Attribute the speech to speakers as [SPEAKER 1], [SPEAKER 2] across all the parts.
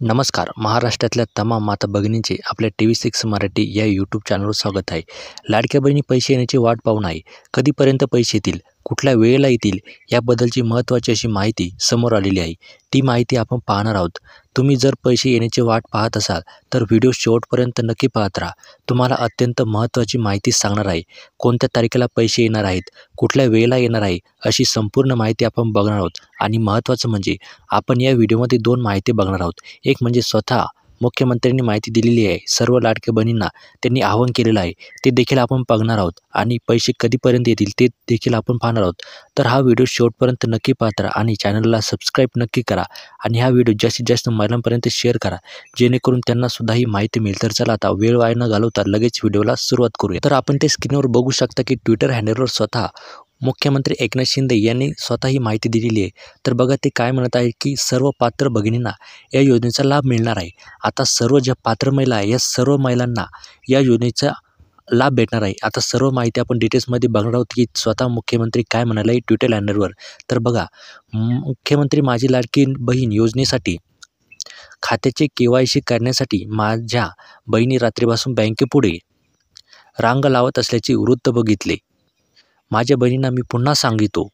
[SPEAKER 1] नमस्कार. महाराष्ट्रातल्या तमाम माता भगिनींचे आपल्या TV6 मराठी या यूट्यूब चॅनलवर स्वागत आहे. लाडक्या बहिणी पैसे येण्याची वाट पाहून आहे. कधीपर्यंत पैसे येतील, कुठल्या वेळेला येतील याबद्दलची महत्त्वाची अशी माहिती समोर आलेली आहे. ती माहिती आपण पाहणार आहोत. तुम्ही जर पैसे येण्याची वाट पाहत असाल तर व्हिडिओ शेवटपर्यंत नक्की पाहत राहा. तुम्हाला अत्यंत महत्त्वाची माहिती सांगणार आहे. कोणत्या तारखेला पैसे येणार आहेत, कुठल्या वेळेला येणार आहे, अशी संपूर्ण माहिती आपण बघणार आहोत. आणि महत्त्वाचं म्हणजे आपण या व्हिडिओमध्ये 2 माहिती बघणार आहोत. एक म्हणजे स्वतः मुख्यमंत्र्यांनी माहिती दिलेली आहे. सर्व लाडक्या बहिणींना त्यांनी आवाहन केलेलं आहे. ते देखील आपण बघणार आहोत आणि पैसे कधीपर्यंत येतील ते देखील आपण पाहणार आहोत. तर हा व्हिडिओ शेवटपर्यंत नक्की पाहत राहा आणि चॅनलला सबस्क्राईब नक्की करा आणि हा व्हिडिओ जास्तीत जास्त महिलांपर्यंत शेअर करा, जेणेकरून त्यांनासुद्धा ही माहिती मिळेल. तर चला आता वेळ वाया न घालवता लगेच व्हिडिओला सुरुवात करूया. तर आपण ते स्क्रीनवर बघू शकता की ट्विटर हँडलवर स्वतः मुख्यमंत्री एकनाथ शिंदे यांनी स्वतः ही माहिती दिलेली आहे. तर बघा ते काय म्हणत आहे की सर्व पात्र भगिनींना या योजनेचा लाभ मिळणार आहे. आता सर्व ज्या पात्र महिला आहे या सर्व महिलांना या योजनेचा लाभ भेटणार आहे. आता सर्व माहिती आपण डिटेल्समध्ये बघणार आहोत की स्वतः मुख्यमंत्री काय म्हणाले आहे ट्विटर हँडलवर. तर बघा, मुख्यमंत्री माझी लाडकी बहीण योजनेसाठी खात्याचे KYC करण्यासाठी माझ्या बहिणी रात्रीपासून बँकेपुढे रांग लावत असल्याचे वृत्त बघितले. माझ्या बहिणींना मी पुन्हा सांगितो,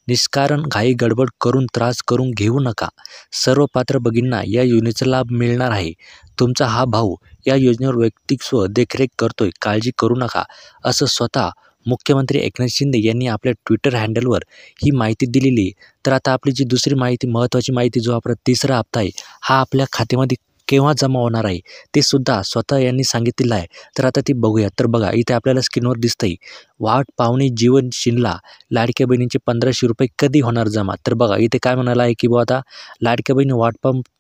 [SPEAKER 1] निष्कारण घाई गडबड करून त्रास करून घेऊ नका. सर्व पात्र भगिनींना या योजनेचा लाभ मिळणार आहे. तुमचा हा भाऊ या योजनेवर व्यक्तित्व देखरेख करतोय, काळजी करू नका, असं स्वतः मुख्यमंत्री एकनाथ शिंदे यांनी आपल्या ट्विटर हँडलवर ही माहिती दिलेली आहे. तर आता आपली जी दुसरी माहिती, महत्त्वाची माहिती, जो आपला तिसरा हप्ता आहे हा आपल्या खात्यामध्ये केव्हा जमा होणार आहे ते सुद्धा स्वतः यांनी सांगितलेलं आहे. तर आता ती बघूया. तर बघा इथे आपल्याला स्क्रीनवर दिसतंय, वाट पाहुणी जीवन शिनला, लाडक्या बहिणींचे ₹1500 कधी होणार जमा. तर बघा इथे काय म्हणाला आहे की बुवा आता लाडक्या बहिणी वाट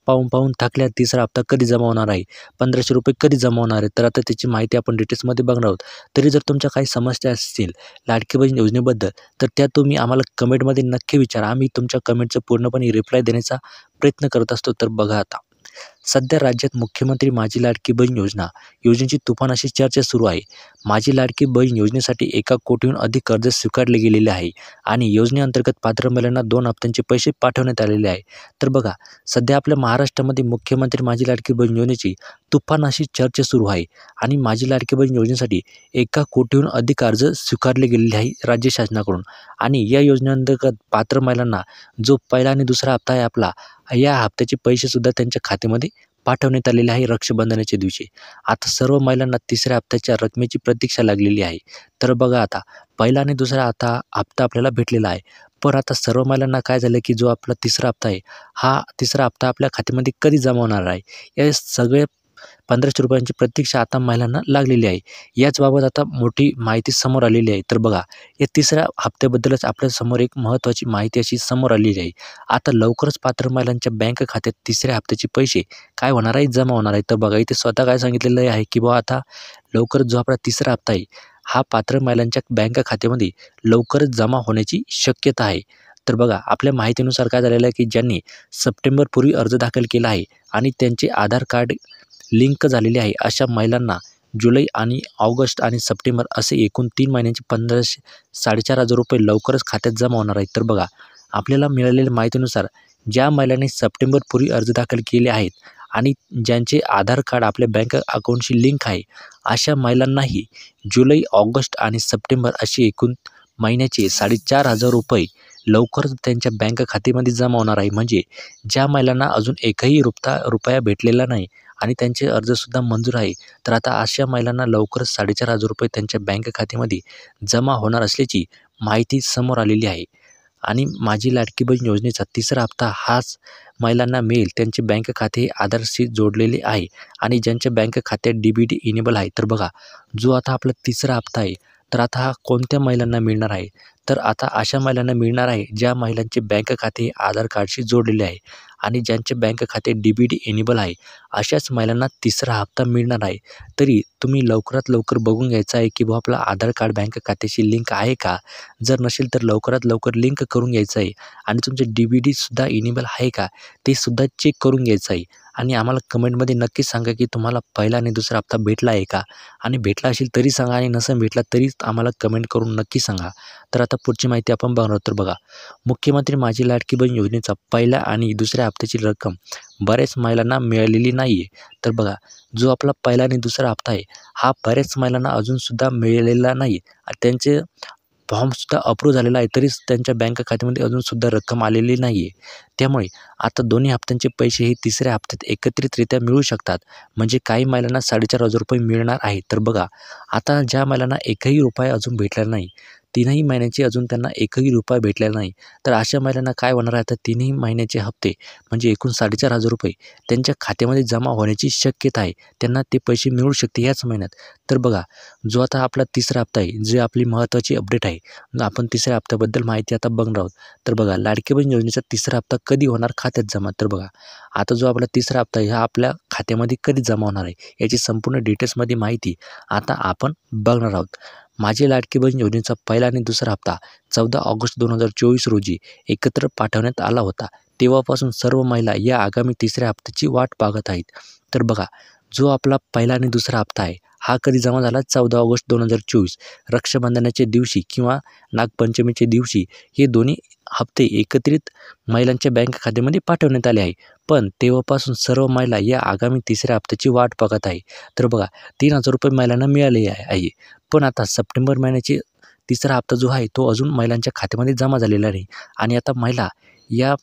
[SPEAKER 1] पाहून थकल्या, तिसरा हप्ता कधी जमा होणार आहे, ₹1500 कधी जमा होणार आहे. तर आता त्याची माहिती आपण डिटेल्समध्ये बघणार आहोत. तरी जर तुमच्या काही समस्या असतील लाडकी बहीण योजनेबद्दल तर त्या तुम्ही आम्हाला कमेंटमध्ये नक्की विचारा. आम्ही तुमच्या कमेंटचं पूर्णपणे रिप्लाय देण्याचा प्रयत्न करत असतो. तर बघा आता सध्या राज्यात मुख्यमंत्री माझी लाडकी बहीण योजनेची तुफान अशी चर्चा सुरू आहे. माझी लाडकी बहीण योजनेसाठी 1 कोटीहून अधिक अर्ज स्वीकारले गेलेले आहे आणि योजनेअंतर्गत पात्र महिलांना 2 हप्त्यांचे पैसे पाठवण्यात आलेले आहे. तर बघा सध्या आपल्या महाराष्ट्रामध्ये मुख्यमंत्री माझी लाडकी बहीण योजनेची तुफान अशी चर्चा सुरू आहे आणि माझी लाडकी बहीण योजनेसाठी 1 कोटीहून अधिक अर्ज स्वीकारले गेलेले आहे राज्य शासनाकडून. आणि या योजनेअंतर्गत पात्र महिलांना जो पहिला आणि दुसरा हप्ता आहे आपला, या हप्त्याचे पैसेसुद्धा त्यांच्या खात्यामध्ये पाठवण्यात आलेले आहे रक्षाबंधनाच्या दिवशी. आता सर्व महिलांना तिसऱ्या हप्त्याच्या रकमेची प्रतीक्षा लागलेली आहे. तर बघा आता पहिला आणि दुसरा हप्ता आपल्याला भेटलेला आहे. पण आता सर्व महिलांना काय झालं की जो आपला तिसरा हप्ता आहे, हा तिसरा हप्ता आपल्या खात्यामध्ये कधी जमा होणार आहे, या सगळे ₹1500ची प्रतीक्षा आता महिलांना लागलेली आहे. याचबाबत आता मोठी माहिती समोर आलेली आहे. तर बघा या तिसऱ्या हप्त्याबद्दलच आपल्यासमोर एक महत्त्वाची माहिती अशी समोर आलेली आहे. आता लवकरच पात्र महिलांच्या बँक खात्यात तिसऱ्या हप्त्याचे पैसे काय होणार आहे, जमा होणार आहे. तर बघा इथे स्वतः काय सांगितलेलं आहे की बुवा आता लवकरच जो आपला तिसरा हप्ता आहे हा पात्र महिलांच्या बँक खात्यामध्ये लवकरच जमा होण्याची शक्यता आहे. तर बघा आपल्या माहितीनुसार काय झालेलं आहे की ज्यांनी सप्टेंबरपूर्वी अर्ज दाखल केला आहे आणि त्यांचे आधार कार्ड लिंक झालेले आहे अशा महिलांना जुलै आणि ऑगस्ट आणि सप्टेंबर असे एकूण 3 महिन्यांचे ₹4,500 लवकरच खात्यात जमा होणार आहेत. तर बघा आपल्याला मिळालेल्या माहितीनुसार ज्या महिलांनी सप्टेंबरपूर्वी अर्ज दाखल केले आहेत आणि ज्यांचे आधार कार्ड आपल्या बँक अकाउंटशी लिंक आहे, अशा महिलांनाही जुलै, ऑगस्ट आणि सप्टेंबर असे एकूण महिन्याचे ₹4,500 लवकरच त्यांच्या बँक खात्यामध्ये जमा होणार आहे. म्हणजे ज्या महिलांना अजून एकही रुपया भेटलेला नाही आणि त्यांचे अर्जसुद्धा मंजूर आहे, तर आता अशा महिलांना लवकरच ₹4,500 त्यांच्या बँक खात्यामध्ये जमा होणार असल्याची माहिती समोर आलेली आहे. आणि माझी लाडकी बहीण योजनेचा तिसरा हप्ता हाच महिलांना मिळेल. त्यांचे बँक खाते आधारशी जोडलेले आहे आणि ज्यांच्या बँक खात्यात DBT इनेबल आहे. तर बघा जो आता आपला तिसरा हप्ता आहे, तर आता हा कोणत्या महिलांना मिळणार आहे, तर आता अशा महिलांना मिळणार आहे ज्या महिलांचे बँक खाते आधार कार्डशी जोडलेले आहे आणि ज्यांचे बँक खाते DBT इनेबल आहे, अशाच महिलांना तिसरा हप्ता मिळणार आहे. तरी तुम्ही लवकरात लवकर बघून घ्यायचं आहे की बुवा आपला आधार कार्ड बँक खात्याशी लिंक आहे का. जर नसेल तर लवकरात लवकर लिंक करून घ्यायचं आहे आणि तुमचे DBTसुद्धा इनेबल आहे का ते सुद्धा चेक करून घ्यायचं आहे. आणि आम्हाला कमेंटमध्ये नक्कीच सांगा की तुम्हाला पहिला आणि दुसरा हप्ता भेटला आहे का? आणि भेटला असेल तरी सांगा आणि नसेल भेटला तरी आम्हाला कमेंट करून नक्की सांगा. तर आता पुढची माहिती आपण बघणार आहोत. तर बघा, मुख्यमंत्री माझी लाडकी बहीण योजनेचा पहिल्या आणि दुसऱ्या हप्त्याची रक्कम बऱ्याच महिलांना मिळालेली नाही आहे. तर बघा, जो आपला पहिला आणि दुसरा हप्ता आहे हा बऱ्याच महिलांना अजूनसुद्धा मिळालेला नाही आहे. त्यांचे फॉर्मसुद्धा अप्रूव्ह झालेला आहे तरीच त्यांच्या बँक खात्यामध्ये अजूनसुद्धा रक्कम आलेली नाही आहे. त्यामुळे आता दोन्ही हप्त्यांचे पैसे हे तिसऱ्या हप्त्यात एकत्रितरित्या मिळू शकतात. म्हणजे काही महिलांना 4,500 रुपये मिळणार आहेत. तर बघा, आता ज्या महिलांना एकही रुपया अजून भेटलेला नाही, 3ही महिन्याची अजून त्यांना एकही रुपया भेटलेला नाही, तर अशा महिलांना काय होणार आहे, तर 3ही महिन्याचे हप्ते म्हणजे एकूण 4,500 रुपये त्यांच्या खात्यामध्ये जमा होण्याची शक्यता आहे. त्यांना ते पैसे मिळू शकते याच महिन्यात. तर बघा, जो आता आपला तिसरा हप्ता आहे, जी आपली महत्त्वाची अपडेट आहे, आपण तिसऱ्या हप्त्याबद्दल माहिती आता बघणार आहोत. तर बघा, लाडकी बहीण योजनेचा तिसरा हप्ता कधी होणार खात्यात जमा? तर बघा, आता जो आपला तिसरा हप्ता आहे हा आपल्या खात्यामध्ये कधी जमा होणार आहे याची संपूर्ण डिटेल्समध्ये माहिती आता आपण बघणार आहोत. माझी लाडकी बहीण योजनेचा पहिला आणि दुसरा हप्ता 14 ऑगस्ट 2024 रोजी एकत्र पाठवण्यात आला होता. तेव्हापासून सर्व महिला या आगामी तिसऱ्या हप्त्याची वाट पाहत आहेत. तर बघा, जो आपला पहिला आणि दुसरा हप्ता आहे हा कधी जमा झाला? 14 ऑगस्ट 2024 रक्षाबंधनाच्या दिवशी किंवा नागपंचमीच्या दिवशी हे दोन्ही हप्ते एकत्रित महिलांच्या बँक खात्यामध्ये पाठवण्यात आले आहे. पण तेव्हापासून सर्व महिला या आगामी तिसऱ्या हप्त्याची वाट पाहत आहे. तर बघा, 3,000 रुपये महिलांना मिळाले आहे. पण आता सप्टेंबर महिन्याची तिसरा हप्ता जो आहे तो अजून महिलांच्या खात्यामध्ये जमा झालेला नाही आणि आता महिला या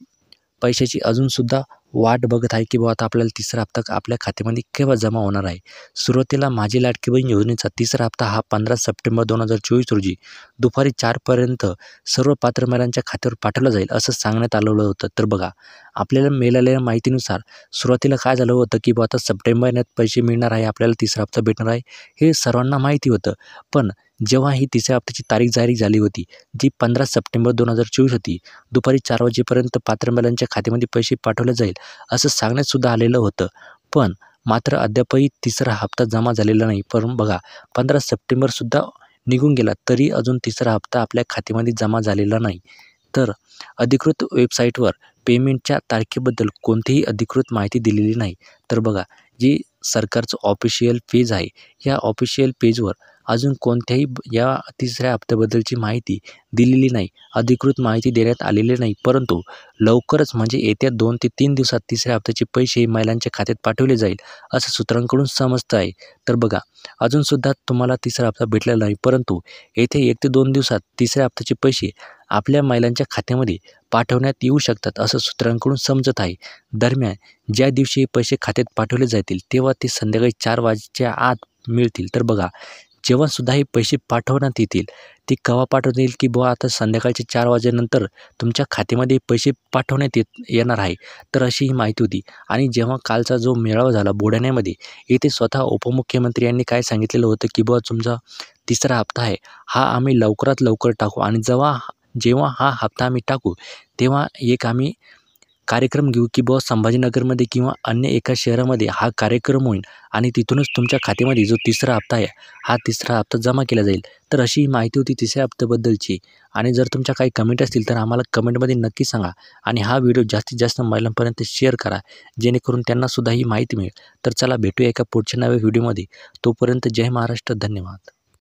[SPEAKER 1] पैशाची अजूनसुद्धा वाट बघत आहे की बुवा आता आपल्याला तिसरा हप्ता आपल्या खात्यामध्ये केव्हा जमा होणार आहे. सुरुवातीला माझी लाडकी बहीण योजनेचा तिसरा हप्ता हा 15 सप्टेंबर 2024 रोजी दुपारी 4पर्यंत सर्व पात्र महिलांच्या खात्यावर पाठवला जाईल असं सांगण्यात आलेलं होतं. तर बघा, आपल्याला मिळालेल्या माहितीनुसार सुरुवातीला काय झालं होतं की बुवा आता सप्टेंबर महिन्यात पैसे मिळणार आहे, आपल्याला तिसरा हप्ता भेटणार आहे हे सर्वांना माहिती होतं. पण जेव्हा ही तिसऱ्या हप्त्याची तारीख जाहीर झाली होती, जी 15 सप्टेंबर 2024 होती, दुपारी 4 वाजेपर्यंत पात्र महिलांच्या खात्यामध्ये पैसे पाठवले जाईल असं सांगण्यातसुद्धा आलेलं होतं. पण मात्र अद्यापही तिसरा हप्ता जमा झालेला नाही. पण बघा, 15 सप्टेंबरसुद्धा निघून गेला तरी अजून तिसरा हप्ता आपल्या खात्यामध्ये जमा झालेला नाही. तर अधिकृत वेबसाईटवर पेमेंटच्या तारखेबद्दल कोणतीही अधिकृत माहिती दिलेली नाही. तर बघा, जी सरकारचं ऑफिशियल पेज आहे, या ऑफिशियल पेजवर अजून कोणत्याही या तिसऱ्या हप्त्याबद्दलची माहिती दिलेली नाही, अधिकृत माहिती देण्यात आलेली नाही. परंतु लवकरच म्हणजे येत्या 2 ते 3 दिवसात तिसऱ्या हप्त्याचे पैसे महिलांच्या खात्यात पाठवले जाईल असं सूत्रांकडून समजतं आहे. तर बघा, अजूनसुद्धा तुम्हाला तिसरा हप्ता भेटलेला नाही, परंतु येथे 1 ते 2 दिवसात तिसऱ्या हप्त्याचे पैसे आपल्या महिलांच्या खात्यामध्ये पाठवण्यात येऊ शकतात असं सूत्रांकडून समजत आहे. दरम्यान ज्या दिवशी हे पैसे खात्यात पाठवले जातील तेव्हा ते संध्याकाळी 4 वाजेच्या आत मिळतील. तर बघा, जेव्हासुद्धा हे पैसे पाठवण्यात येतील ते केव्हा पाठवण्यात येईल की बुवा आता संध्याकाळच्या 4 वाजेनंतर तुमच्या खात्यामध्ये पैसे पाठवण्यात येणार आहे. तर अशी ही माहिती होती. आणि जेव्हा कालचा जो मेळावा झाला बुलढाण्यामध्ये, येथे स्वतः उपमुख्यमंत्री यांनी काय सांगितलेलं होतं की बुवा तुमचा तिसरा हप्ता आहे हा आम्ही लवकरात लवकर टाकू आणि जेव्हा हा हप्ता आम्ही टाकू तेव्हा एक आम्ही कार्यक्रम घेऊ की बुवा संभाजीनगरमध्ये किंवा अन्य एका शहरामध्ये हा कार्यक्रम होईल आणि तिथूनच तुमच्या खात्यामध्ये जो तिसरा हप्ता आहे हा तिसरा हप्ता जमा केला जाईल. तर अशी माहिती होती तिसऱ्या हप्त्याबद्दलची. आणि जर तुमच्या काही कमेंट असतील तर आम्हाला कमेंटमध्ये नक्की सांगा आणि हा व्हिडिओ जास्तीत जास्त महिलांपर्यंत शेअर करा जेणेकरून त्यांनासुद्धा ही माहिती मिळेल. तर चला भेटूया एका पुढच्या नव्या व्हिडिओमध्ये. तोपर्यंत जय महाराष्ट्र. धन्यवाद.